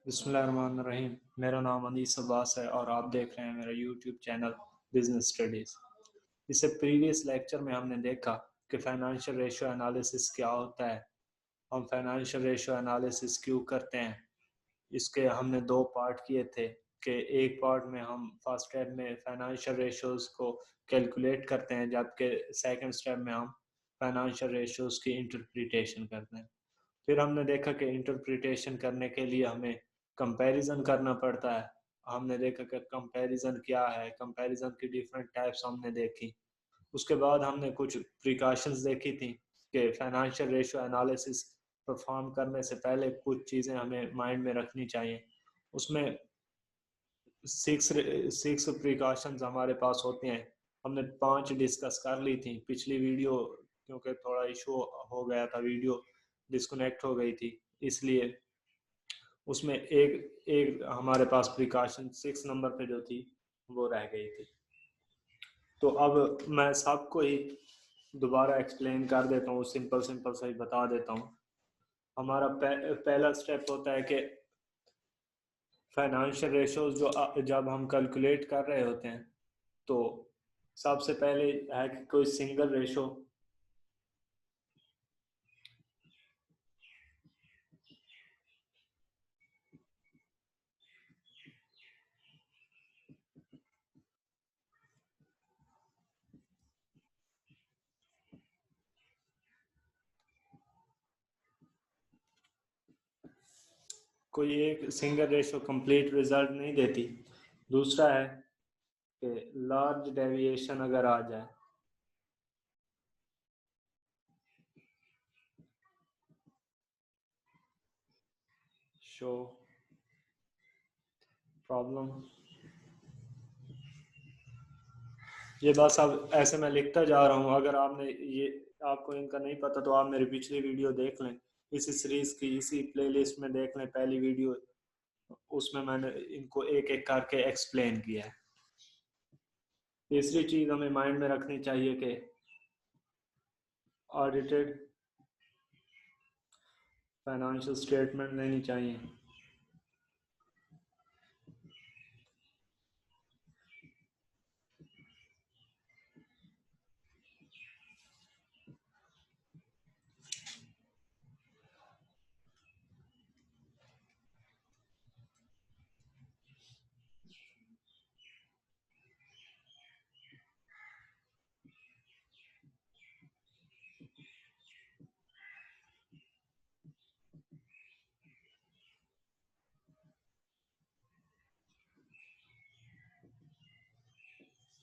बिस्मिल्लाहिर्रहमानिर्रहीम। मेरा नाम अनीस अब्बास है और आप देख रहे हैं मेरा यूट्यूब चैनल बिजनेस स्टडीज़। इससे प्रीवियस लेक्चर में हमने देखा कि फाइनेंशियल रेशियो एनालिसिस क्या होता है, हम फाइनेंशियल रेशियो एनालिसिस क्यों करते हैं। इसके हमने दो पार्ट किए थे कि एक पार्ट में हम फर्स्ट स्टेप में फाइनेंशियल रेशियोज को कैलकुलेट करते हैं, जबकि सेकंड स्टेप में हम फाइनेंशियल रेशियोज की इंटरप्रिटेशन करते हैं। फिर हमने देखा कि इंटरप्रिटेशन करने के लिए हमें कंपैरिजन करना पड़ता है। हमने देखा कि कंपैरिजन क्या है, कंपैरिजन की डिफरेंट टाइप्स हमने देखी। उसके बाद हमने कुछ प्रिकॉशंस देखी थी कि फाइनेंशियल रेशियो एनालिसिस परफॉर्म करने से पहले कुछ चीज़ें हमें माइंड में रखनी चाहिए। उसमें सिक्स सिक्स प्रिकॉशंस हमारे पास होते हैं। हमने 5 डिस्कस कर ली थी पिछली वीडियो, क्योंकि थोड़ा इशू हो गया था, वीडियो डिस्कनेक्ट हो गई थी, इसलिए उसमें एक एक हमारे पास प्रिकॉशन 6 नंबर पे जो थी वो रह गई थी। तो अब मैं सबको ही दोबारा एक्सप्लेन कर देता हूँ, सिंपल सिंपल सा ही बता देता हूँ। हमारा पहला स्टेप होता है कि फाइनेंशियल रेशोज जो जब हम कैलकुलेट कर रहे होते हैं तो सबसे पहले है कि कोई सिंगल रेशो कोई एक सिंगल रेशो कंप्लीट रिजल्ट नहीं देती। दूसरा है कि लार्ज डेविएशन अगर आ जाए, शो प्रॉब्लम। ये बस अब ऐसे मैं लिखता जा रहा हूँ, अगर आपने ये आपको इनका नहीं पता तो आप मेरी पिछली वीडियो देख लें, इसी सीरीज की इसी प्लेलिस्ट में देख लें पहली वीडियो, उसमें मैंने इनको एक एक करके एक्सप्लेन किया है। तीसरी चीज हमें माइंड में रखनी चाहिए कि ऑडिटेड फाइनेंशियल स्टेटमेंट लेनी चाहिए।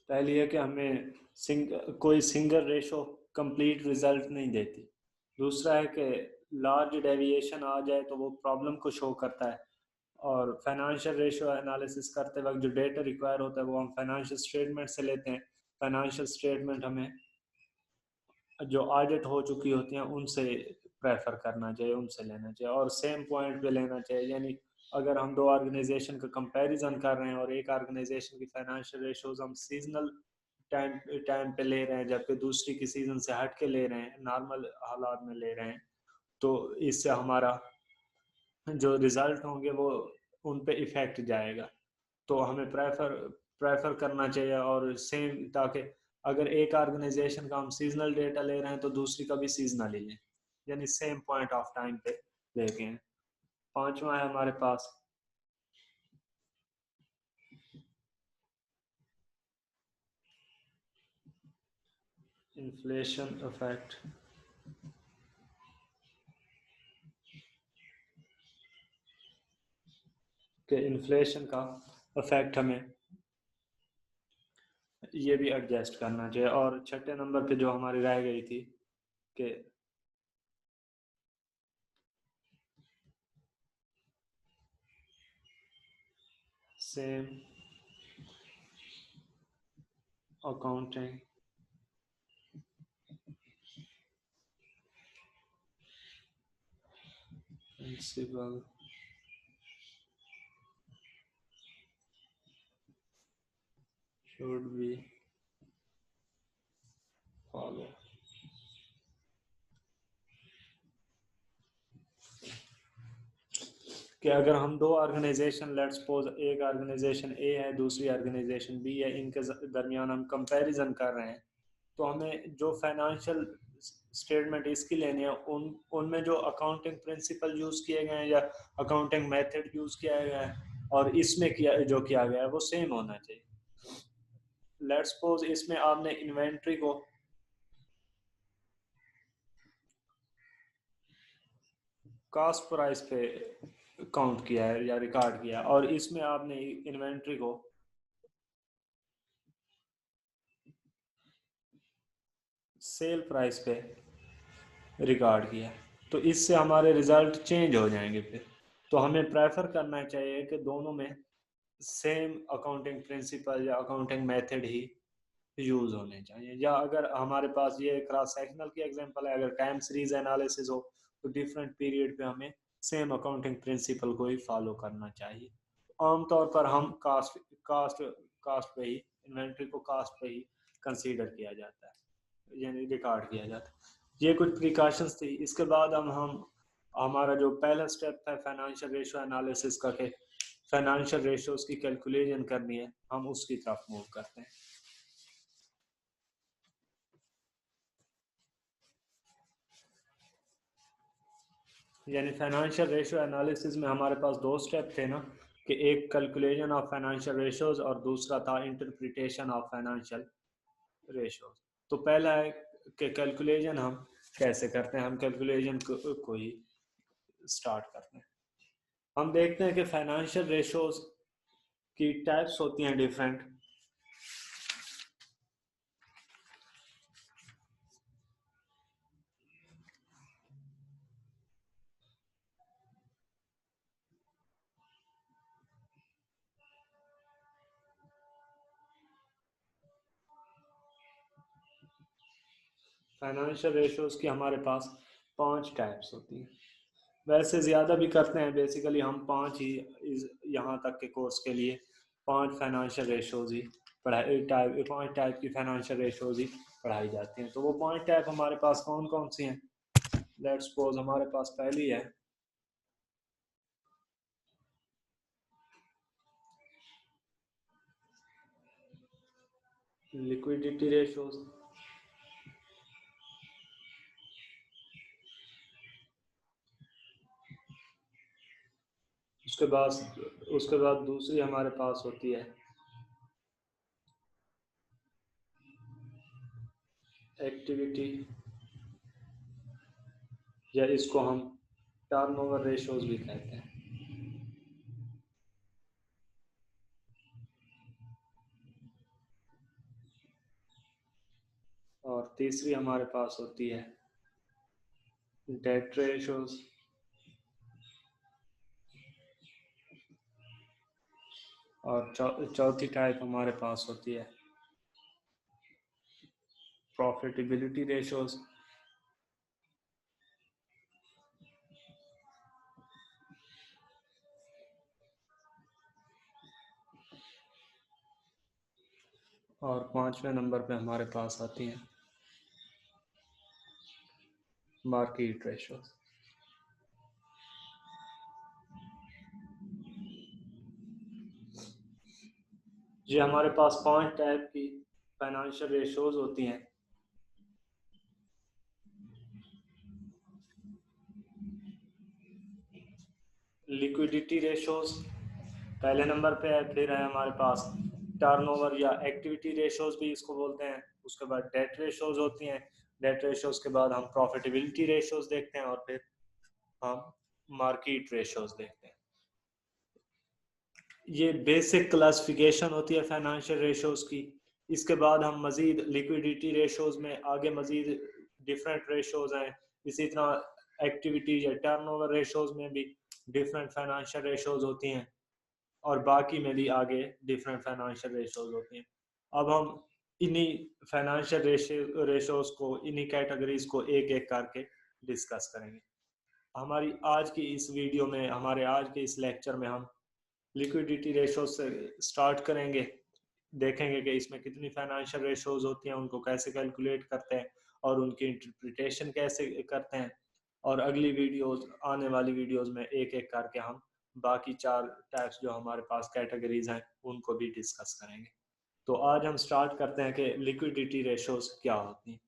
पहली है कि हमें कोई सिंगल रेशो कंप्लीट रिजल्ट नहीं देती। दूसरा है कि लार्ज डेविएशन आ जाए तो वो प्रॉब्लम को शो करता है। और फाइनेंशियल रेशियो एनालिसिस करते वक्त जो डेटा रिक्वायर होता है वो हम फाइनेंशियल स्टेटमेंट से लेते हैं। फाइनेंशियल स्टेटमेंट हमें जो ऑडिट हो चुकी होती हैं उनसे प्रेफर करना चाहिए, उनसे लेना चाहिए और सेम पॉइंट पे लेना चाहिए। यानी अगर हम दो ऑर्गेनाइजेशन का कंपैरिजन कर रहे हैं और एक ऑर्गेनाइजेशन की फाइनेंशियल रेशियोज हम सीजनल टाइम टाइम पे ले रहे हैं, जबकि दूसरी की सीजन से हट के ले रहे हैं, नॉर्मल हालात में ले रहे हैं, तो इससे हमारा जो रिजल्ट होंगे वो उन पे इफेक्ट जाएगा। तो हमें प्रेफर प्रेफर करना चाहिए और सेम, ताकि अगर एक ऑर्गेनाइजेशन का हम सीजनल डेटा ले रहे हैं तो दूसरी का भी सीजनल ही लें, यानी सेम पॉइंट ऑफ टाइम पे लेके हैं। पांचवा है हमारे पास इन्फ्लेशन इफेक्ट। के इन्फ्लेशन का इफेक्ट हमें ये भी एडजस्ट करना चाहिए। और छठे नंबर पे जो हमारी रह गई थी कि same accounting principle should be followed। कि अगर हम दो ऑर्गेनाइजेशन, लेट्स सपोज एक ऑर्गेनाइजेशन ए है, दूसरी ऑर्गेनाइजेशन बी है, इनके दरमियान हम कंपैरिजन कर रहे हैं, तो हमें जो फाइनेंशियल स्टेटमेंट इसकी लेनी है, उन उनमें जो अकाउंटिंग प्रिंसिपल यूज किए गए हैं या अकाउंटिंग मेथड यूज किया गया है और इसमें किया गया है वो सेम होना चाहिए। लेट्स सपोज इसमें आपने इन्वेंट्री को कॉस्ट प्राइस पे काउंट किया है या रिकॉर्ड किया है, और इसमें आपने इन्वेंट्री को सेल प्राइस पे रिकॉर्ड किया, तो इससे हमारे रिजल्ट चेंज हो जाएंगे फिर। तो हमें प्रेफर करना चाहिए कि दोनों में सेम अकाउंटिंग प्रिंसिपल या अकाउंटिंग मेथड ही यूज होने चाहिए। या अगर हमारे पास ये क्रॉस सेक्शनल की एग्जांपल है, अगर टाइम सीरीज एनालिसिस हो तो डिफरेंट पीरियड पे हमें सेम अकाउंटिंग प्रिंसिपल को ही फॉलो करना चाहिए। आमतौर पर हम कास्ट कास्ट पे ही, इन्वेंट्री को कास्ट पे ही कंसीडर किया जाता है, यानी रिकॉर्ड किया जाता है। ये कुछ प्रिकॉशंस थी। इसके बाद हम हमारा जो पहला स्टेप है फाइनेंशियल रेशियो एनालिसिस का, के फाइनेंशियल रेशियोज की कैलकुलेशन करनी है, हम उसकी तरफ मूव करते हैं। यानी फाइनेंशियल रेशियो एनालिसिस में हमारे पास दो स्टेप थे ना, कि एक कैलकुलेशन ऑफ फाइनेंशियल रेशियोज और दूसरा था इंटरप्रिटेशन ऑफ फाइनेंशियल रेशियोज। तो पहला है कि कैलकुलेशन हम कैसे करते हैं, हम कैलकुलेशन को ही स्टार्ट करते हैं। हम देखते हैं कि फाइनेंशियल रेशियोज की टाइप्स होती हैं डिफरेंट। फाइनेंशियल रेशियोज की हमारे पास 5 टाइप्स होती हैं। वैसे ज़्यादा भी करते हैं, बेसिकली हम 5 ही यहाँ तक के कोर्स के लिए 5 फाइनेंशियल रेशियोज ही पढ़ाई टाइप 5 टाइप की फाइनेंशियल रेशियोज ही पढ़ाई जाती हैं। तो वो 5 टाइप हमारे पास कौन कौन सी हैं? लेट्स सपोज हमारे पास पहली है लिक्विडिटी रेशियोज। उसके बाद दूसरी हमारे पास होती है एक्टिविटी, या इसको हम टर्नओवर रेशियोज भी कहते हैं। और तीसरी हमारे पास होती है डेट रेशियोज। और चौथी टाइप हमारे पास होती है प्रॉफिटेबिलिटी रेशियोज। और 5वें नंबर पे हमारे पास आती हैं मार्केट रेशियोज। ये हमारे पास 5 टाइप की फाइनेंशियल रेशियोज होती हैं। लिक्विडिटी रेशियोज पहले नंबर पे है, फिर है हमारे पास टर्नओवर या एक्टिविटी रेशियोज भी इसको बोलते हैं। उसके बाद डेट रेशियोज होती हैं। डेट रेशियोज के बाद हम प्रॉफिटेबिलिटी रेशियोज देखते हैं, और फिर हम मार्केट रेशियोज देखते हैं। ये बेसिक क्लासिफिकेशन होती है फाइनेंशियल रेशियोज की। इसके बाद हम मजीद लिक्विडिटी रेशियोज में आगे मजीद डिफरेंट रेशियोज हैं। इसी तरह एक्टिविटी या टर्नओवर रेशियोज में भी डिफरेंट फाइनेंशियल रेशियोज होती हैं, और बाकी में भी आगे डिफरेंट फाइनेंशियल रेशियोज होती हैं। अब हम इन्हीं फाइनेंशियल रेशियोज को, इन्हीं कैटेगरीज को एक एक करके डिस्कस करेंगे। हमारी आज की इस वीडियो में, हमारे आज के इस लेक्चर में हम लिक्विडिटी रेशो से स्टार्ट करेंगे। देखेंगे कि इसमें कितनी फाइनेंशियल रेशोज होती हैं, उनको कैसे कैलकुलेट करते हैं और उनकी इंटरप्रिटेशन कैसे करते हैं। और अगली वीडियोस, आने वाली वीडियोस में एक एक करके हम बाकी 4 टाइप्स जो हमारे पास कैटेगरीज हैं उनको भी डिस्कस करेंगे। तो आज हम स्टार्ट करते हैं कि लिक्विडिटी रेशोज क्या होती हैं।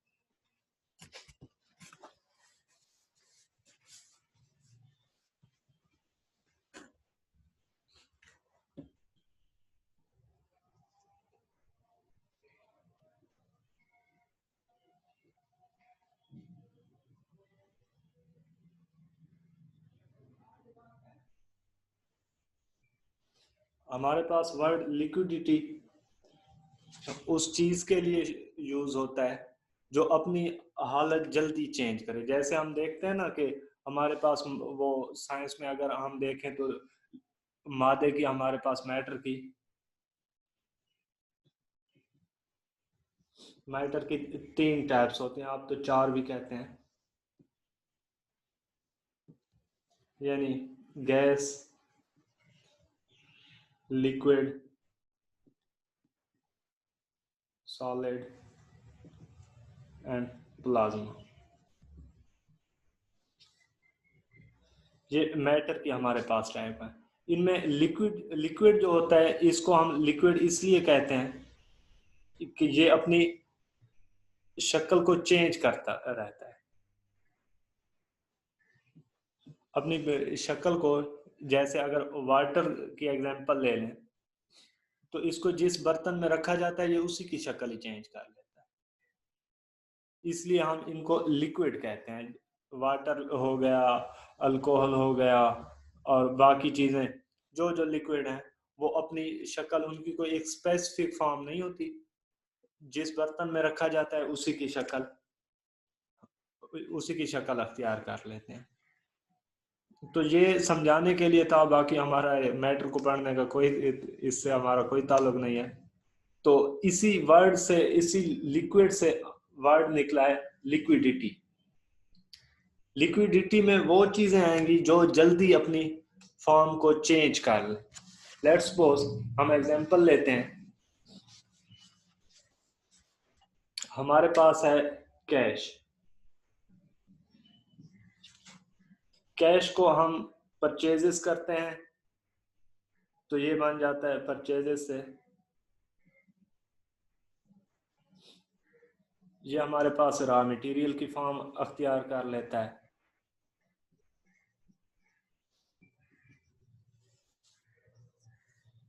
हमारे पास वर्ड लिक्विडिटी उस चीज के लिए यूज होता है जो अपनी हालत जल्दी चेंज करे। जैसे हम देखते हैं ना कि हमारे पास वो साइंस में अगर हम देखें तो मादे की, हमारे पास मैटर की 3 टाइप्स होते हैं, आप तो 4 भी कहते हैं, यानी gas, liquid, solid and plasma. ये मैटर की हमारे पास टाइप है। इनमें लिक्विड लिक्विड जो होता है इसको हम लिक्विड इसलिए कहते हैं कि ये अपनी शक्ल को चेंज करता रहता है, अपनी शक्ल को। जैसे अगर वाटर की एग्जांपल ले लें तो इसको जिस बर्तन में रखा जाता है ये उसी की शक्ल ही चेंज कर लेता है, इसलिए हम इनको लिक्विड कहते हैं। वाटर हो गया, अल्कोहल हो गया और बाकी चीजें जो जो लिक्विड हैं वो अपनी शक्ल, उनकी कोई एक स्पेसिफिक फॉर्म नहीं होती, जिस बर्तन में रखा जाता है उसी की शक्ल अख्तियार कर लेते हैं। तो ये समझाने के लिए था, बाकी हमारा मैटर को पढ़ने का कोई, इससे हमारा कोई ताल्लुक नहीं है। तो इसी वर्ड से, इसी लिक्विड से वर्ड निकला है लिक्विडिटी। लिक्विडिटी में वो चीजें आएंगी जो जल्दी अपनी फॉर्म को चेंज कर ले। लेट्स सपोज हम एग्जांपल लेते हैं, हमारे पास है कैश। कैश को हम परचेजेस करते हैं तो ये बन जाता है परचेजेस से। ये हमारे पास रॉ मटेरियल की फॉर्म अख्तियार कर लेता है।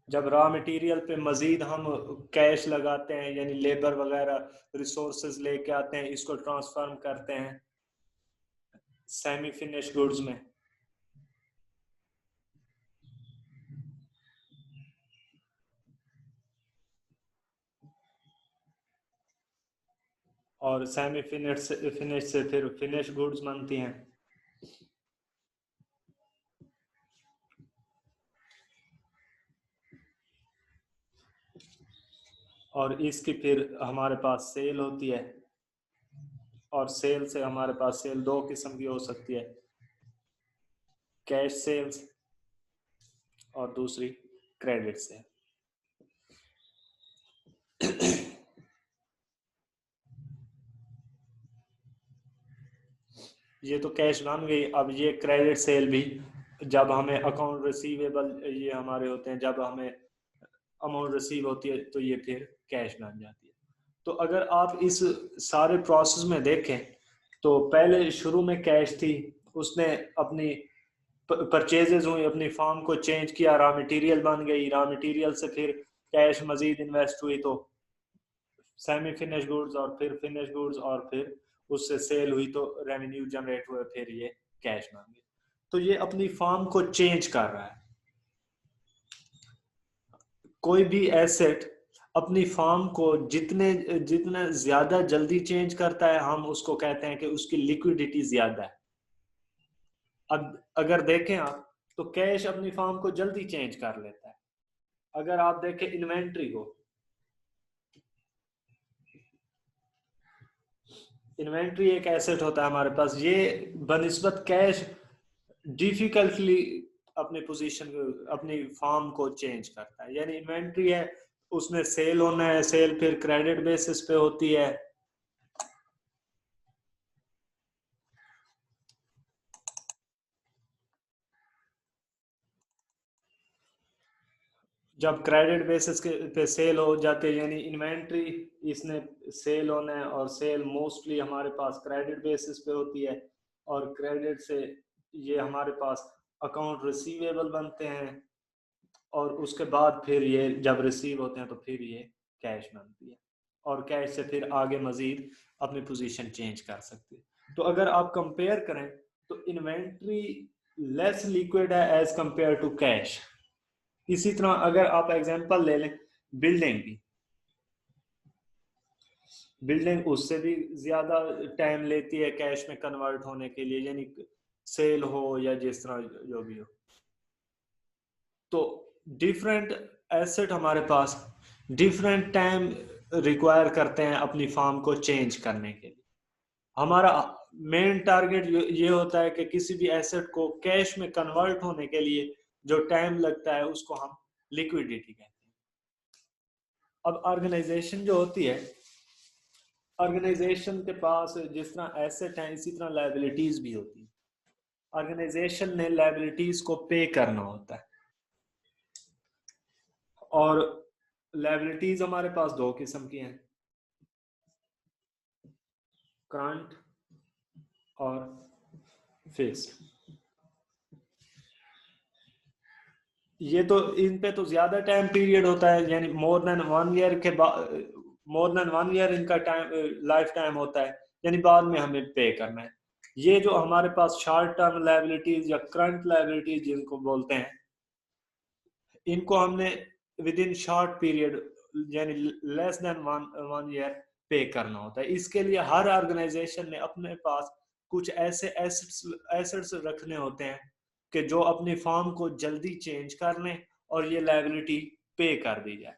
जब रॉ मटेरियल पे मजीद हम कैश लगाते हैं, यानी लेबर वगैरह रिसोर्सेज लेके आते हैं, इसको ट्रांसफॉर्म करते हैं सेमी फिनिश गुड्स में। और सेमी फिनिश से फिर फिनिश गुड्स बनती हैं। और इसकी फिर हमारे पास सेल होती है। और सेल से हमारे पास सेल 2 किस्म की हो सकती है, कैश सेल्स और दूसरी क्रेडिट सेल। ये तो कैश बन गई। अब ये क्रेडिट सेल भी, जब हमें अकाउंट रिसीवेबल ये हमारे होते हैं, जब हमें अमाउंट रिसीव होती है तो ये फिर कैश बन जाती है। तो अगर आप इस सारे प्रोसेस में देखें तो पहले शुरू में कैश थी, उसने अपनी परचेजेज हुई, अपनी फॉर्म को चेंज किया, रॉ मटेरियल बन गई, रॉ मटेरियल से फिर कैश मजीद इन्वेस्ट हुई तो सेमी फिनिश गुड्स, और फिर फिनिश गुड्स, और फिर उससे सेल हुई तो रेवेन्यू जनरेट हुए, फिर ये कैश बन गई। तो ये अपनी फॉर्म को चेंज कर रहा है। कोई भी एसेट अपनी फॉर्म को जितने जितना ज्यादा जल्दी चेंज करता है हम उसको कहते हैं कि उसकी लिक्विडिटी ज्यादा है। अब अगर देखें आप तो कैश अपनी फॉर्म को जल्दी चेंज कर लेता है। अगर आप देखें इन्वेंट्री को, इन्वेंट्री एक एसेट होता है हमारे पास, ये बनिस्बत कैश डिफिकल्टली अपनी पोजीशन को, अपनी फॉर्म को चेंज करता है। यानी इन्वेंट्री है, उसमें सेल होना है, सेल फिर क्रेडिट बेसिस पे होती है। जब क्रेडिट बेसिस के पे सेल हो जाते हैं, यानी इन्वेंट्री इसने सेल होना है, और सेल मोस्टली हमारे पास क्रेडिट बेसिस पे होती है, और क्रेडिट से ये हमारे पास अकाउंट रिसीवेबल बनते हैं, और उसके बाद फिर ये जब रिसीव होते हैं तो फिर ये कैश बनती है, और कैश से फिर आगे मजीद अपनी पोजीशन चेंज कर सकते हैं। तो अगर आप कंपेयर करें तो इन्वेंट्री लेस लिक्विड है एज कंपेयर टू कैश। इसी तरह अगर आप एग्जांपल ले लें बिल्डिंग की, बिल्डिंग उससे भी ज्यादा टाइम लेती है कैश में कन्वर्ट होने के लिए, यानी सेल हो या जिस तरह जो भी हो। तो डिफरेंट एसेट हमारे पास डिफरेंट टाइम रिक्वायर करते हैं अपनी फार्म को चेंज करने के लिए। हमारा मेन टारगेट ये होता है कि किसी भी एसेट को कैश में कन्वर्ट होने के लिए जो टाइम लगता है उसको हम लिक्विडिटी कहते हैं। अब ऑर्गेनाइजेशन जो होती है, ऑर्गेनाइजेशन के पास जिस तरह एसेट है इसी तरह लायबिलिटीज भी होती है। ऑर्गेनाइजेशन ने लायबिलिटीज को पे करना होता है, और लायबिलिटीज हमारे पास दो किस्म की हैं, करंट और फिक्स्ड। ये तो इन पे तो ज्यादा टाइम पीरियड होता है, यानी मोर देन 1 ईयर के बाद, मोर देन 1 ईयर इनका टाइम लाइफ टाइम होता है, यानी बाद में हमें पे करना है। ये जो हमारे पास शॉर्ट टर्म लायबिलिटीज या करंट लायबिलिटीज जिनको बोलते हैं, इनको हमने विद इन शॉर्ट पीरियड यानी लेस देन वन ईयर पे करना होता है। इसके लिए हर ऑर्गेनाइजेशन ने अपने पास कुछ ऐसे एसेट्स रखने होते हैं कि जो अपनी फॉर्म को जल्दी चेंज कर लें और ये लायबिलिटी पे कर दी जाए।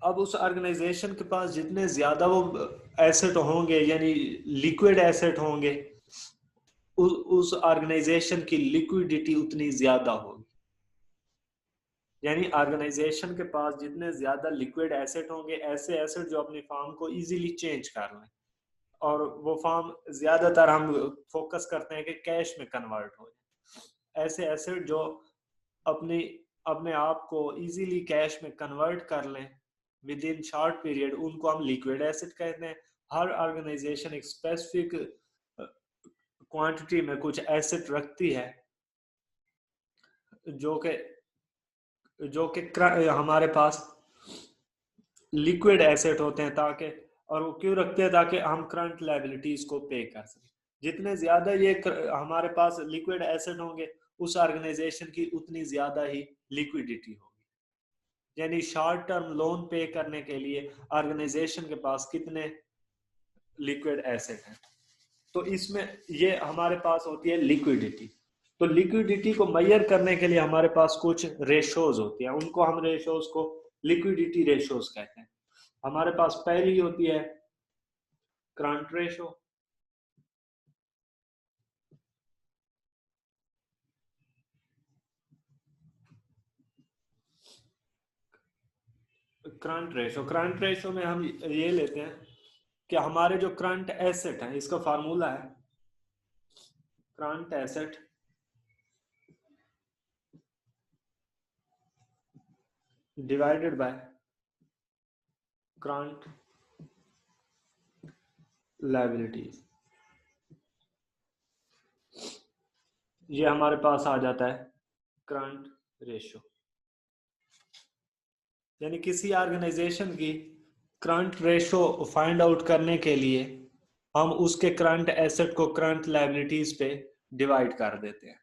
अब उस ऑर्गेनाइजेशन के पास जितने ज्यादा वो एसेट होंगे, यानी लिक्विड एसेट होंगे, उस ऑर्गेनाइजेशन की लिक्विडिटी उतनी ज्यादा होगी। यानी ऑर्गेनाइजेशन के पास जितने ज्यादा लिक्विड एसेट होंगे, ऐसे एसेट जो अपनी फार्म को इजीली चेंज कर लें, और वो फार्म ज्यादातर हम फोकस करते हैं कि कैश में कन्वर्ट हो जाए, ऐसे एसेट जो अपनी अपने आप को इजीली कैश में कन्वर्ट कर लें विद इन शॉर्ट पीरियड, उनको हम लिक्विड एसेट कहते हैं। हर ऑर्गेनाइजेशन एक स्पेसिफिक क्वांटिटी में कुछ एसेट रखती है जो कि हमारे पास लिक्विड एसेट होते हैं, ताकि, और वो क्यों रखते हैं, ताकि हम करंट लायबिलिटीज को पे कर सकें। जितने ज्यादा ये हमारे पास लिक्विड एसेट होंगे, उस ऑर्गेनाइजेशन की उतनी ज्यादा ही लिक्विडिटी होगी। यानी शॉर्ट टर्म लोन पे करने के लिए ऑर्गेनाइजेशन के पास कितने लिक्विड एसेट हैं, तो इसमें ये हमारे पास होती है लिक्विडिटी। तो लिक्विडिटी को मेजर करने के लिए हमारे पास कुछ रेशोज होती हैं, उनको हम रेशोज को लिक्विडिटी रेशोज कहते हैं। हमारे पास पहली होती है करंट रेशो, करंट रेशो में हम ये लेते हैं कि हमारे जो करंट एसेट है, इसका फार्मूला है current asset divided by current liabilities. ये हमारे पास आ जाता है करंट रेशो। यानी किसी ऑर्गेनाइजेशन की करंट रेशो फाइंड आउट करने के लिए हम उसके करंट एसेट को करंट लायबिलिटीज पे डिवाइड कर देते हैं।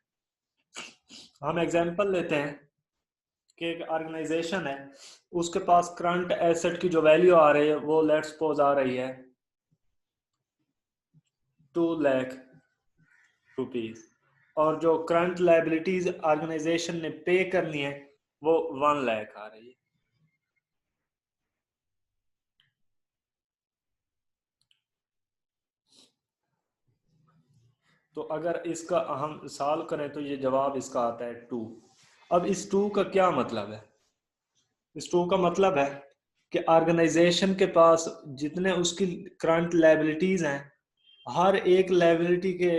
हम एग्जांपल लेते हैं कि एक ऑर्गेनाइजेशन है, उसके पास करंट एसेट की जो वैल्यू आ रही है वो लेट्स सपोज आ रही है 2 लाख रुपीस, और जो करंट लायबिलिटीज ऑर्गेनाइजेशन ने पे करनी है वो 1 लाख आ रही है। तो अगर इसका हम सॉल्व करें तो ये जवाब इसका आता है 2। अब इस 2 का क्या मतलब है? इस 2 का मतलब है कि ऑर्गेनाइजेशन के पास जितने उसकी करंट लायबिलिटीज हैं, हर एक लायबिलिटी के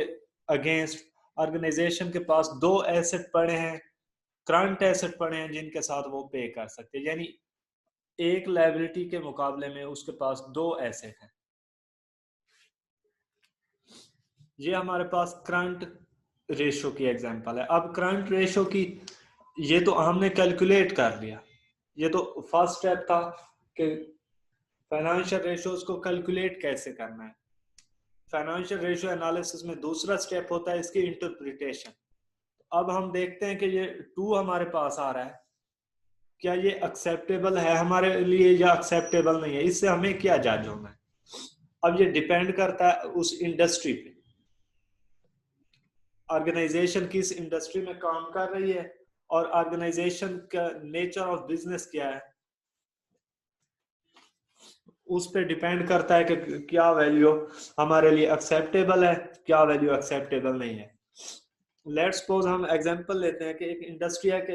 अगेंस्ट ऑर्गेनाइजेशन के पास 2 एसेट पड़े हैं करंट एसेट पड़े हैं जिनके साथ वो पे कर सकते हैं, यानी एक लायबिलिटी के मुकाबले में उसके पास दो एसेट हैं। ये हमारे पास करंट रेशो की एग्जांपल है। अब करंट रेशो की ये तो हमने कैलकुलेट कर लिया, ये तो फर्स्ट स्टेप था कि फाइनेंशियल रेशोज को कैलकुलेट कैसे करना है। फाइनेंशियल रेशियो एनालिसिस में दूसरा स्टेप होता है इसकी इंटरप्रिटेशन। अब हम देखते हैं कि ये टू हमारे पास आ रहा है, क्या ये एक्सेप्टेबल है हमारे लिए या एक्सेप्टेबल नहीं है, इससे हमें क्या जज होना है। अब ये डिपेंड करता है उस इंडस्ट्री पे, ऑर्गेनाइजेशन किस इंडस्ट्री में काम कर रही है और ऑर्गेनाइजेशन का नेचर ऑफ बिजनेस क्या है, उस पर डिपेंड करता है कि क्या वैल्यू हमारे लिए एक्सेप्टेबल है, क्या वैल्यू एक्सेप्टेबल नहीं है। लेट्स सपोज हम एग्जांपल लेते हैं कि एक इंडस्ट्री है कि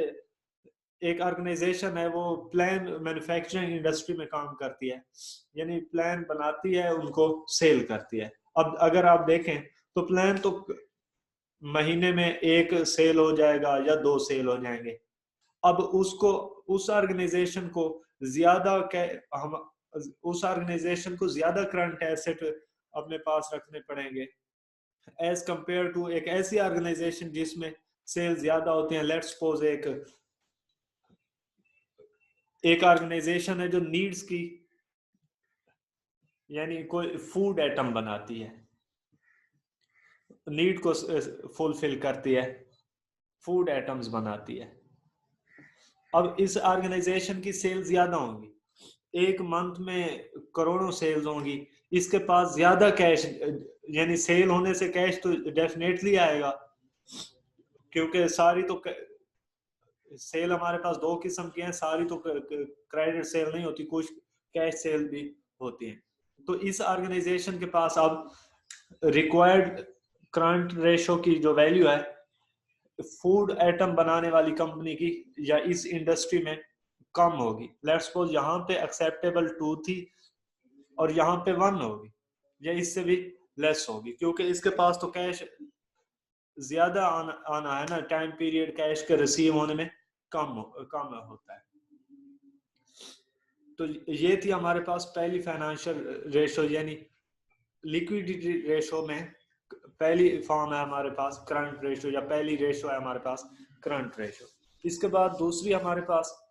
एक ऑर्गेनाइजेशन है, वो प्लान मैन्युफैक्चरिंग इंडस्ट्री में काम करती है, यानी प्लान बनाती है उनको सेल करती है। अब अगर आप देखें तो प्लान तो महीने में एक सेल हो जाएगा या दो सेल हो जाएंगे। अब उसको उस ऑर्गेनाइजेशन को ज्यादा हम उस ऑर्गेनाइजेशन को ज्यादा करंट एसेट अपने पास रखने पड़ेंगे एज कंपेयर टू एक ऐसी ऑर्गेनाइजेशन जिसमें सेल ज्यादा होते हैं। लेट्स सपोज एक ऑर्गेनाइजेशन है जो नीड्स की, यानी कोई फूड आइटम बनाती है, नीड को फुलफिल करती है, फूड आइटम्स बनाती है। अब इस ऑर्गेनाइजेशन की सेल ज्यादा होंगी, एक मंथ में करोड़ों सेल्स होंगी, इसके पास ज्यादा कैश, यानी सेल होने से कैश तो डेफिनेटली आएगा, क्योंकि सारी तो सेल हमारे पास दो किस्म की हैं, सारी तो क्रेडिट सेल नहीं होती, कुछ कैश सेल भी होती हैं। तो इस ऑर्गेनाइजेशन के पास अब रिक्वायर्ड करंट रेशो की जो वैल्यू है फूड आइटम बनाने वाली कंपनी की या इस इंडस्ट्री में कम होगी। लेट्स सपोज यहाँ पे एक्सेप्टेबल 2 थी और यहाँ पे 1 होगी या इससे भी लेस होगी, क्योंकि इसके पास तो कैश ज्यादा आना है ना, टाइम पीरियड कैश के रिसीव होने में कम होता है। तो ये थी हमारे पास पहली फाइनेंशियल रेशो, यानी लिक्विडिटी रेशो में पहली फॉर्म है हमारे पास करंट रेशो, या पहली रेशो है हमारे पास करंट रेशो। इसके बाद दूसरी हमारे पास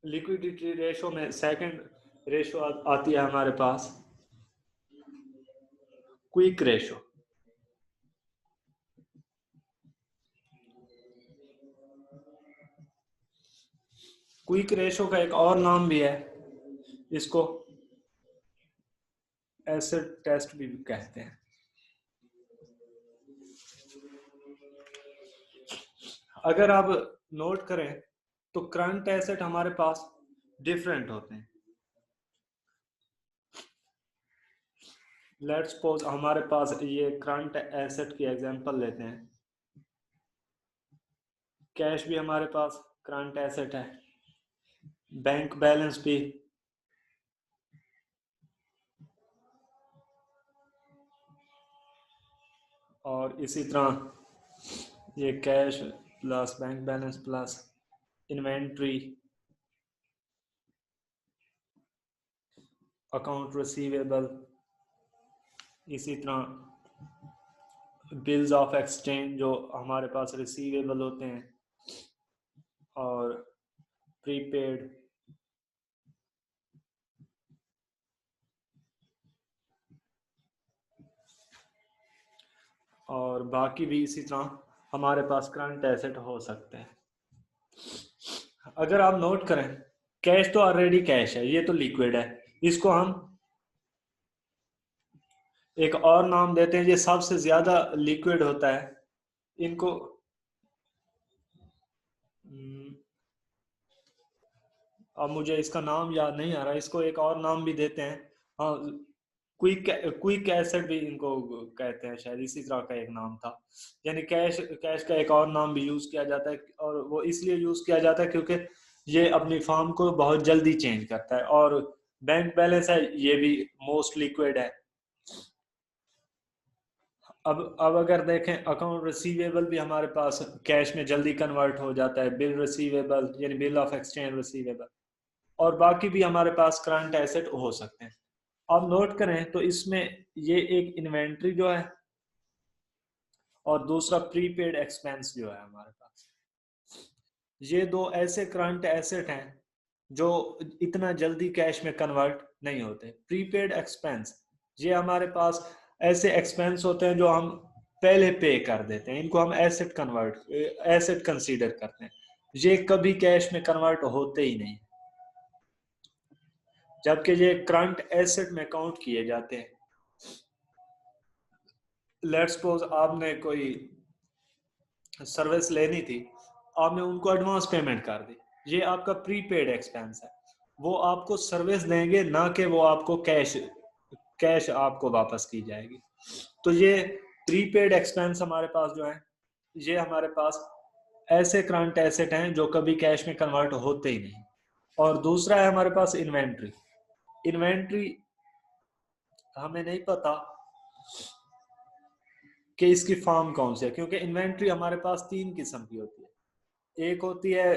लिक्विडिटी रेशो में सेकंड रेशो आती है हमारे पास क्विक रेशो। क्विक रेशो का एक और नाम भी है, इसको एसिड टेस्ट भी कहते हैं। अगर आप नोट करें तो करंट एसेट हमारे पास डिफरेंट होते हैं। लेट्स सपोज हमारे पास ये करंट एसेट की एग्जांपल लेते हैं, कैश भी हमारे पास करंट एसेट है, बैंक बैलेंस भी, और इसी तरह ये cash plus bank balance plus inventory, account receivable, इसी तरह बिल्स ऑफ एक्सचेंज जो हमारे पास रिसीवेबल होते हैं, और प्रीपेड, और बाकी भी इसी तरह हमारे पास करंट एसेट हो सकते हैं। अगर आप नोट करें कैश तो ऑलरेडी कैश है, ये तो लिक्विड है, इसको हम एक और नाम देते हैं, ये सबसे ज्यादा लिक्विड होता है। इनको अब मुझे इसका नाम याद नहीं आ रहा, इसको एक और नाम भी देते हैं, हाँ क्विक क्विक एसिड भी इनको कहते हैं शायद, इसी तरह का एक नाम था। यानी कैश कैश का एक और नाम भी यूज किया जाता है, और वो इसलिए यूज किया जाता है क्योंकि ये अपनी फॉर्म को बहुत जल्दी चेंज करता है। और बैंक बैलेंस है, ये भी मोस्ट लिक्विड है। अब अगर देखें अकाउंट रिसीवेबल भी हमारे पास कैश में जल्दी कन्वर्ट हो जाता है, बिल रिसीवेबल यानी बिल ऑफ एक्सचेंज रिसीवेबल, और बाकी भी हमारे पास करंट एसेट हो सकते हैं। अब नोट करें तो इसमें ये एक इन्वेंट्री जो है और दूसरा प्रीपेड एक्सपेंस जो है हमारे पास, ये दो ऐसे करंट एसेट हैं जो इतना जल्दी कैश में कन्वर्ट नहीं होते। प्रीपेड एक्सपेंस ये हमारे पास ऐसे एक्सपेंस होते हैं जो हम पहले पे कर देते हैं, इनको हम एसेट कंसीडर करते हैं, ये कभी कैश में कन्वर्ट होते ही नहीं, जबकि ये करंट एसेट में काउंट किए जाते हैं। लेट्स सपोज आपने कोई सर्विस लेनी थी, आपने उनको एडवांस पेमेंट कर दी, ये आपका प्रीपेड एक्सपेंस है, वो आपको सर्विस देंगे ना कि वो आपको कैश आपको वापस की जाएगी। तो ये प्रीपेड एक्सपेंस हमारे पास जो है, ये हमारे पास ऐसे करंट एसेट हैं जो कभी कैश में कन्वर्ट होते ही नहीं। और दूसरा है हमारे पास इन्वेंट्री। इन्वेंट्री हमें नहीं पता कि इसकी फॉर्म कौन सी है, क्योंकि इन्वेंट्री हमारे पास तीन किस्म की होती है। एक होती है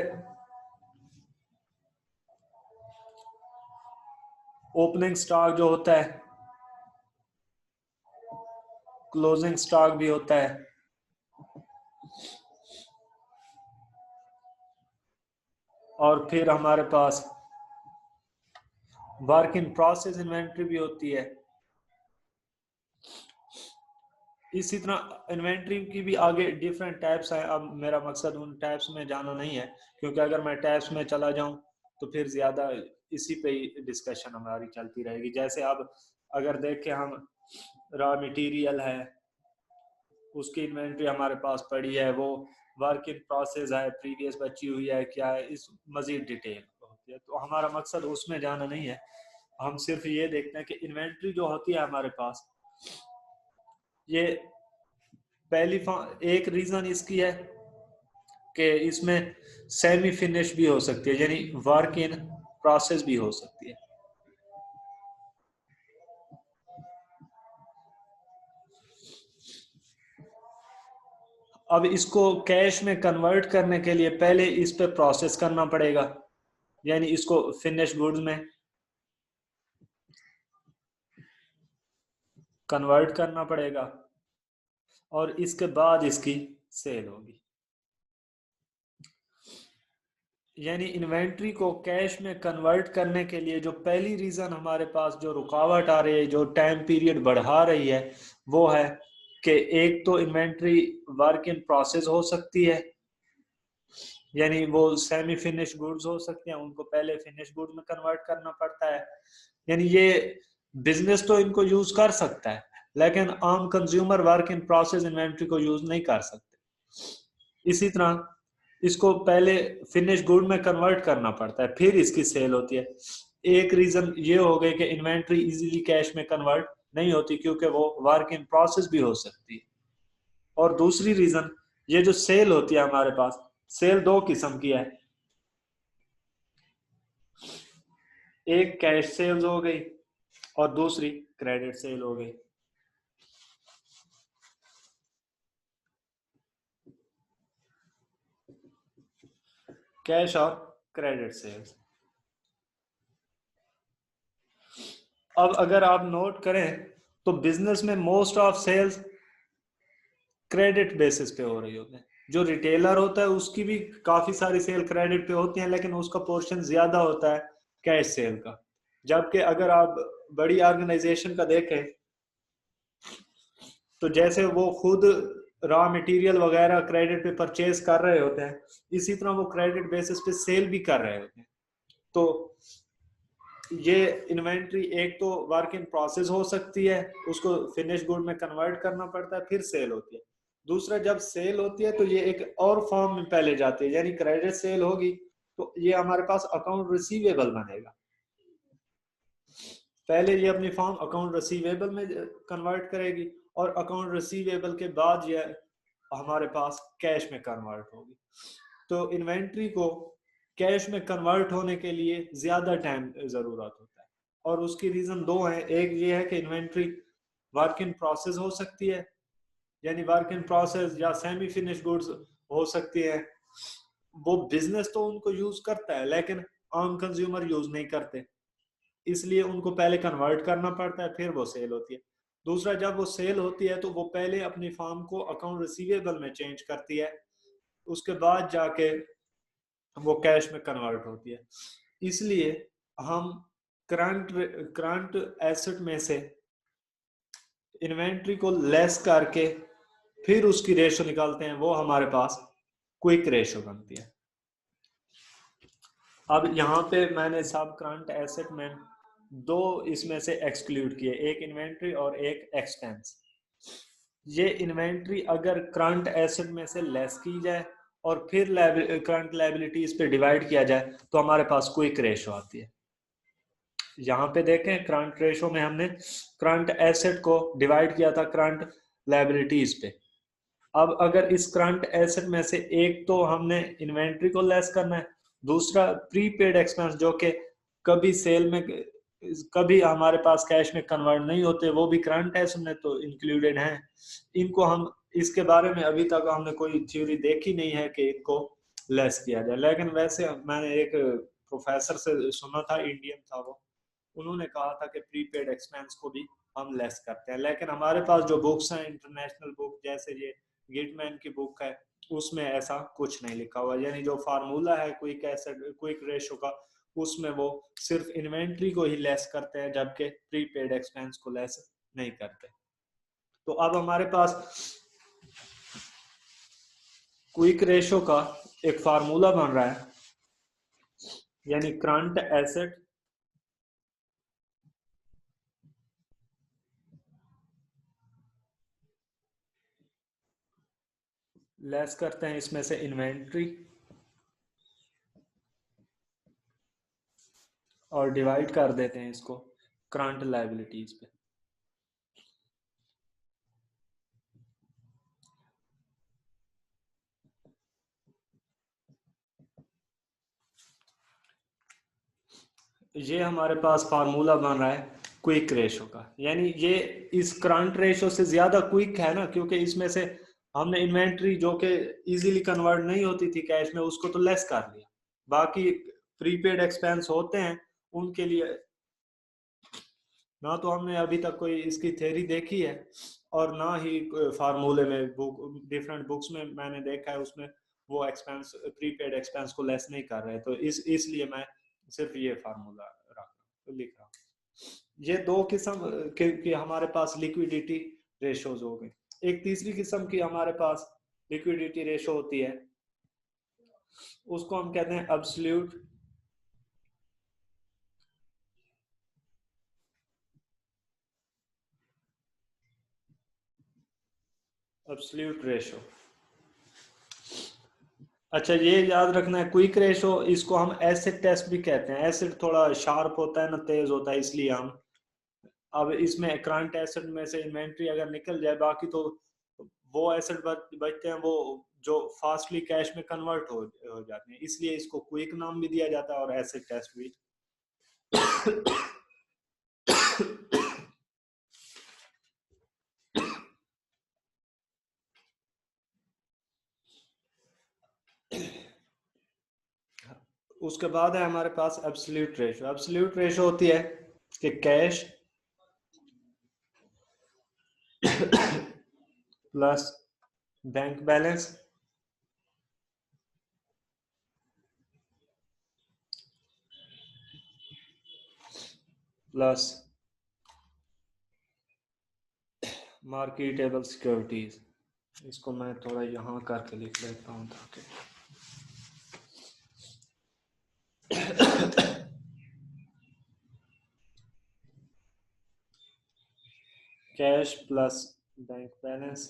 ओपनिंग स्टॉक जो होता है, क्लोजिंग स्टॉक भी होता है, और फिर हमारे पास वर्क इन प्रोसेस इन्वेंट्री भी होती है। इसी तरह इन्वेंट्री की भी आगे डिफरेंट टाइप्स हैं। अब मेरा मकसद उन टाइप्स में जाना नहीं है, क्योंकि अगर मैं टाइप्स में चला जाऊं तो फिर ज्यादा इसी पे ही डिस्कशन हमारी चलती रहेगी। जैसे अब अगर देखें हम, रॉ मटेरियल है, उसकी इन्वेंट्री हमारे पास पड़ी है, वो वर्क इन प्रोसेस है, प्रीवियस बची हुई है क्या है, इस मजीद डिटेल होती है। तो हमारा मकसद उसमें जाना नहीं है, हम सिर्फ ये देखते हैं कि इन्वेंट्री जो होती है हमारे पास, ये एक रीजन इसकी है कि इसमें सेमी फिनिश भी हो सकती है, यानी वर्क इन प्रोसेस भी हो सकती है। अब इसको कैश में कन्वर्ट करने के लिए पहले इस पे प्रोसेस करना पड़ेगा, यानी इसको फिनिश गुड्स में कन्वर्ट करना पड़ेगा, और इसके बाद इसकी सेल होगी। यानी इन्वेंट्री को कैश में कन्वर्ट करने के लिए जो पहली रीजन हमारे पास जो रुकावट आ रही है, जो टाइम पीरियड बढ़ा रही है, वो है कि एक तो इन्वेंट्री वर्क इन प्रोसेस हो सकती है, यानी वो सेमी फिनिश गुड्स हो सकते हैं, उनको पहले फिनिश गुड्स में कन्वर्ट करना पड़ता है। यानी ये बिजनेस तो इनको यूज कर सकता है, लेकिन आम consumer work in process inventory को यूज नहीं कर सकते। इसी तरह इसको पहले फिनिश गुड में कन्वर्ट करना पड़ता है, फिर इसकी सेल होती है। एक रीजन ये हो गई कि इन्वेंट्री इजीली कैश में कन्वर्ट नहीं होती, क्योंकि वो वर्क इन प्रोसेस भी हो सकती है। और दूसरी रीजन, ये जो सेल होती है हमारे पास, सेल दो किस्म की है, एक कैश सेल्स हो गई और दूसरी क्रेडिट सेल हो गई। कैश और क्रेडिट सेल्स। अब अगर आप नोट करें तो बिजनेस में most of sales credit basis पे हो रही होती है। जो रिटेलर होता है उसकी भी काफी सारी सेल क्रेडिट पे होती हैं, लेकिन उसका पोर्शन ज्यादा होता है कैश सेल का। जबकि अगर आप बड़ी ऑर्गेनाइजेशन का देखें तो जैसे वो खुद रॉ मटेरियल वगैरह क्रेडिट पे परचेज कर रहे होते हैं, इसी तरह वो क्रेडिट बेसिस पे सेल भी कर रहे होते हैं। तो ये इन्वेंट्री एक तो वर्क इन प्रोसेस हो सकती है, उसको फिनिश गुड में कन्वर्ट करना पड़ता है, फिर सेल होती है। दूसरा, जब सेल होती है तो ये एक और फॉर्म में पहले जाती है, यानी क्रेडिट सेल होगी तो ये हमारे पास अकाउंट रिसीवेबल बनेगा। पहले ये अपनी फॉर्म अकाउंट रिसीवेबल में कन्वर्ट करेगी, और अकाउंट रिसीवेबल के बाद ये हमारे पास कैश में कन्वर्ट होगी। तो इन्वेंट्री को कैश में कन्वर्ट होने के लिए ज्यादा टाइम जरूरत होता है, और उसकी रीजन दो है। एक ये है कि इन्वेंट्री वर्क इन प्रोसेस हो सकती है, यानी वर्क इन प्रोसेस या सेमी फिनिश गुड्स हो सकती है। वो बिजनेस तो उनको यूज करता है लेकिन आम कंज्यूमर यूज नहीं करते, इसलिए उनको पहले कन्वर्ट करना पड़ता है, फिर वो सेल होती है। दूसरा, जब वो सेल होती है तो वो पहले अपनी फार्म को अकाउंट रिसीवेबल में चेंज करती है, उसके बाद जाके वो कैश में कन्वर्ट होती है। इसलिए हम करंट करंट एसेट में से इन्वेंट्री को लेस करके फिर उसकी रेशो निकालते हैं, वो हमारे पास क्विक रेशो बनती है। अब यहाँ पे मैंने सब करंट एसेट में दो इसमें से एक्सक्लूड किए, एक इन्वेंट्री और एक एक्सपेंस। ये इन्वेंट्री अगर करंट एसेट में से लेस की जाए और फिर करंट लायबिलिटीज पे डिवाइड किया जाए तो हमारे पास क्विक रेशो आती है। यहाँ पे देखें करंट रेशो में हमने करंट एसेट को डिवाइड किया था करंट लायबिलिटीज पे। अब अगर इस करंट एसेट में से एक तो हमने इन्वेंट्री को लेस करना है, दूसरा प्रीपेड एक्सपेंस जो कि कभी सेल में कभी हमारे पास कैश में कन्वर्ट नहीं होते, वो भी करंट एसेट में तो इंक्लूडेड हैं। इनको हम इसके बारे में अभी तक हमने कोई थ्योरी देखी नहीं है कि इनको लेस किया जाए, लेकिन वैसे मैंने एक प्रोफेसर से सुना था, इंडियन था वो, उन्होंने कहा था कि प्रीपेड एक्सपेंस को भी हम लेस करते हैं। लेकिन हमारे पास जो बुक्स हैं इंटरनेशनल बुक जैसे ये गिटमैन की बुक है, उसमें ऐसा कुछ नहीं लिखा हुआ, यानी जो फार्मूला है क्विक एसेट क्विक रेशो का, उसमें वो सिर्फ इन्वेंट्री को ही लेस करते हैं जबकि प्रीपेड एक्सपेंस को लेस नहीं करते। तो अब हमारे पास क्विक रेशो का एक फार्मूला बन रहा है, यानी करंट एसेट लेस करते हैं इसमें से इन्वेंट्री और डिवाइड कर देते हैं इसको करंट लायबिलिटीज पे। ये हमारे पास फार्मूला बन रहा है क्विक रेशो का, यानी ये इस करंट रेशो से ज्यादा क्विक है ना, क्योंकि इसमें से हमने इन्वेंट्री जो कि इजीली कन्वर्ट नहीं होती थी कैश में उसको तो लेस कर लिया, बाकी प्रीपेड एक्सपेंस होते हैं उनके लिए ना तो हमने अभी तक कोई इसकी थ्योरी देखी है और ना ही फार्मूले में डिफरेंट बुक्स में मैंने देखा है उसमें वो एक्सपेंस प्रीपेड एक्सपेंस को लेस नहीं कर रहे, तो इसलिए मैं सिर्फ ये फार्मूला लिख रहा हूँ। ये दो किस्म के हमारे पास लिक्विडिटी रेशोज हो गए। एक तीसरी किस्म की हमारे पास लिक्विडिटी रेशो होती है, उसको हम कहते हैं एब्सोल्यूट रेशो। अच्छा, ये याद रखना है क्विक रेशो इसको हम एसिड टेस्ट भी कहते हैं। एसिड थोड़ा शार्प होता है ना, तेज होता है, इसलिए हम अब इसमें करंट एसिड में से इन्वेंट्री अगर निकल जाए बाकी तो वो एसिड बचते हैं वो जो फास्टली कैश में कन्वर्ट हो जाते हैं, इसलिए इसको क्विक नाम भी दिया जाता है और एसिड टेस्ट भी। उसके बाद है हमारे पास एब्सोल्यूट रेशो। एब्सोल्यूट रेशो होती है कि cash plus bank balance plus marketable securities. इसको मैं थोड़ा यहाँ करके लिख लेता हूँ ताकि cash plus bank balance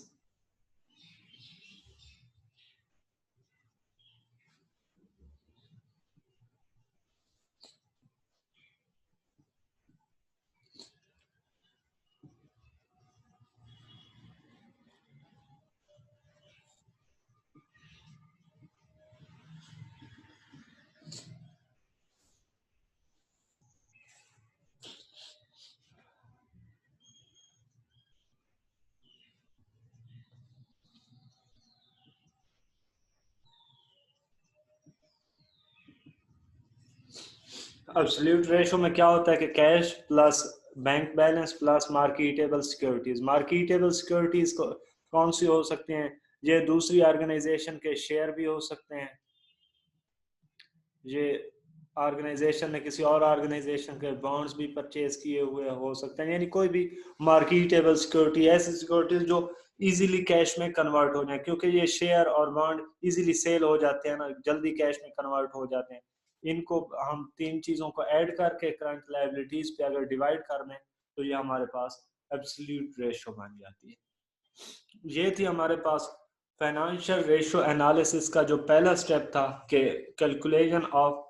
absolute ratio में क्या होता है कि cash plus bank balance plus marketable securities. Marketable securities को कौन सी हो सकती हैं? ये दूसरी ऑर्गेनाइजेशन के शेयर भी हो सकते हैं, ये ऑर्गेनाइजेशन ने किसी और ऑर्गेनाइजेशन के बॉन्ड्स भी परचेज किए हुए हो सकते हैं, यानी कोई भी मार्केटेबल सिक्योरिटी, ऐसी सिक्योरिटीज जो इजीली कैश में कन्वर्ट हो जाए, क्योंकि ये शेयर और बॉन्ड इजीली सेल हो जाते हैं ना, जल्दी कैश में कन्वर्ट हो जाते हैं। इनको हम तीन चीजों को ऐड करके करंट लायबिलिटीज पे अगर डिवाइड कर दें तो ये हमारे पास एब्सोल्यूट रेशो बन जाती है। ये थी हमारे पास फाइनेंशियल रेशो एनालिसिस का जो पहला स्टेप था कि calculation of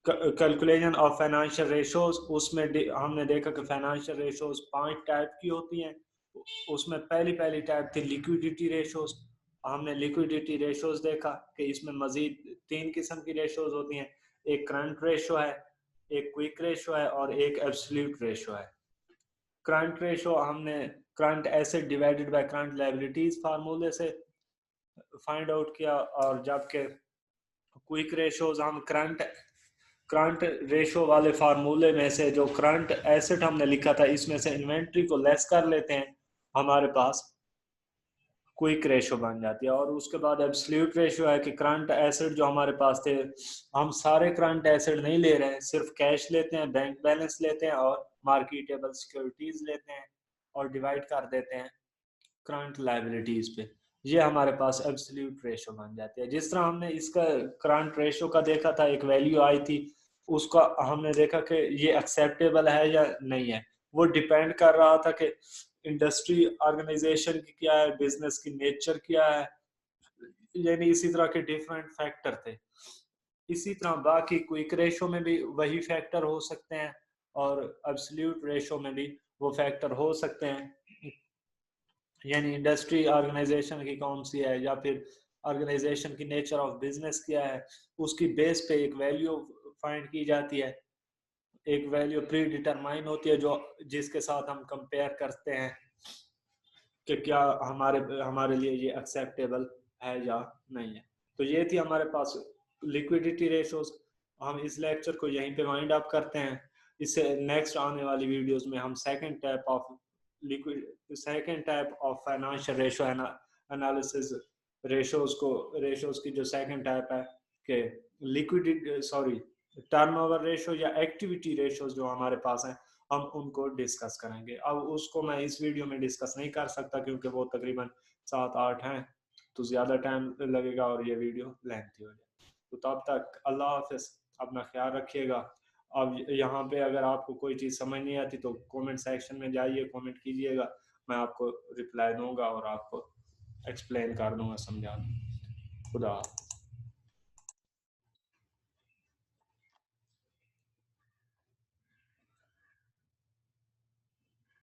calculation of financial ratios. उसमें हमने देखा कि फाइनेंशियल रेशोज 5 टाइप की होती हैं। उसमें पहली पहली टाइप थी लिक्विडिटी रेशोज। हमने लिक्विडिटी रेशोज देखा कि इसमें मजीद 3 किस्म की रेशोज होती हैं, एक करंट रेशो है, एक क्विक रेशो है और एक एब्सोल्यूट रेशो है। करंट रेशो हमने current asset divided by current liabilities फार्मूले से फाइंड आउट किया, और जबकि क्विक रेशोज हम करंट रेशो वाले फार्मूले में से जो करंट एसेट हमने लिखा था इसमें से इन्वेंट्री को लेस कर लेते हैं, हमारे पास क्विक रेशो बन जाती है। और उसके बाद एब्सोल्यूट रेशो है कि करंट एसेट जो हमारे पास थे, हम सारे करंट एसेट नहीं ले रहे हैं, सिर्फ कैश लेते हैं, बैंक बैलेंस लेते हैं और मार्केटेबल सिक्योरिटीज लेते हैं और डिवाइड कर देते हैं करंट लायबिलिटीज पे। ये हमारे पास एब्सोल्यूट रेशो बन जाती है। जिस तरह हमने इसका करंट रेशो का देखा था, एक वैल्यू आई थी, उसका हमने देखा कि ये एक्सेप्टेबल है या नहीं है। वो डिपेंड कर रहा था कि इंडस्ट्री ऑर्गेनाइजेशन की क्या है, बिजनेस की नेचर क्या है, यानी इसी तरह के डिफरेंट फैक्टर थे। इसी तरह बाकी क्विक रेशो में भी वही फैक्टर हो सकते हैं और एब्सोल्यूट रेशो में भी वो फैक्टर हो सकते हैं, यानी इंडस्ट्री ऑर्गेनाइजेशन की कौन सी है या फिर ऑर्गेनाइजेशन की नेचर ऑफ बिजनेस क्या है, उसकी बेस पे एक वैल्यू फाइंड की जाती है। एक वैल्यू प्री डिटरमाइन होती है जो जिसके साथ हम कंपेयर करते हैं कि क्या हमारे हमारे लिए ये एक्सेप्टेबल है या नहीं है। तो ये थी हमारे पास लिक्विडिटी रेशोज। हम इस लेक्चर को यहीं पे वाइंड अप करते हैं। इससे नेक्स्ट आने वाली वीडियोस में हम second type of financial ratio analysis, ratios की जो सेकंड टाइप है कि लिक्विडिटी सॉरी टर्नओवर रेशो या एक्टिविटी रेशोज जो हमारे पास हैं, हम उनको डिस्कस करेंगे। अब उसको मैं इस वीडियो में डिस्कस नहीं कर सकता क्योंकि वो तकरीबन 7-8 हैं, तो ज़्यादा टाइम लगेगा और ये वीडियो लेंथी हो जाए। तो तब तक अल्लाह हाफिज़, अपना ख्याल रखिएगा। अब यहाँ पे अगर आपको कोई चीज़ समझ नहीं आती तो कमेंट सेक्शन में जाइए, कमेंट कीजिएगा, मैं आपको रिप्लाई दूंगा और आपको एक्सप्लेन कर दूंगा, समझा दूंगा। खुदा।